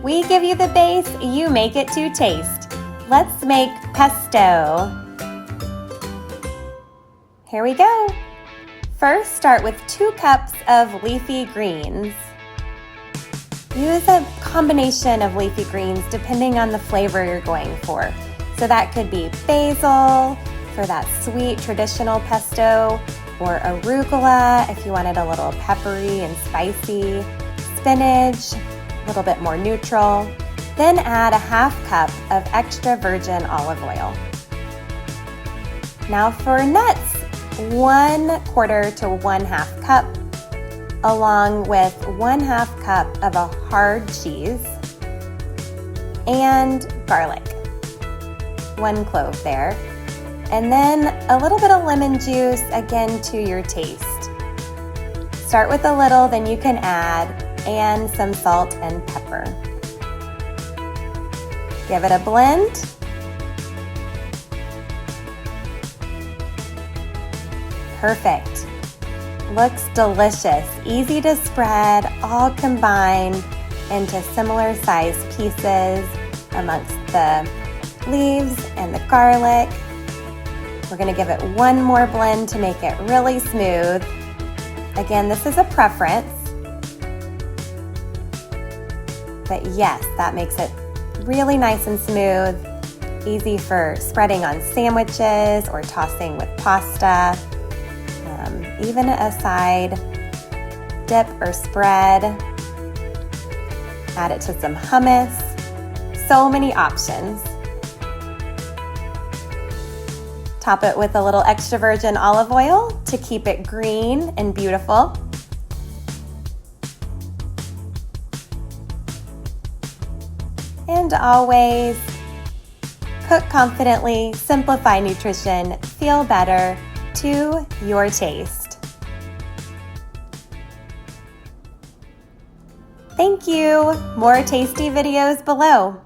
We give you the base, you make it to taste. Let's make pesto. Here we go. First, start with 2 cups of leafy greens. Use a combination of leafy greens depending on the flavor you're going for. So that could be basil for that sweet traditional pesto, or arugula if you wanted a little peppery and spicy, spinach, a little bit more neutral. Then add a 1/2 cup of extra virgin olive oil. Now for nuts, 1/4 to 1/2 cup, along with 1/2 cup of a hard cheese and garlic, 1 clove there. And then a little bit of lemon juice, again to your taste. Start with a little, then you can add, and some salt and pepper. Give it a blend. Perfect. Looks delicious, easy to spread, all combined into similar sized pieces amongst the leaves and the garlic. We're gonna give it 1 more blend to make it really smooth. Again, this is a preference, but yes, that makes it really nice and smooth, easy for spreading on sandwiches or tossing with pasta, even a side dip or spread. Add it to some hummus. So many options. Top it with a little extra virgin olive oil to keep it green and beautiful. And always cook confidently, simplify nutrition, feel better to your taste. Thank you. More tasty videos below.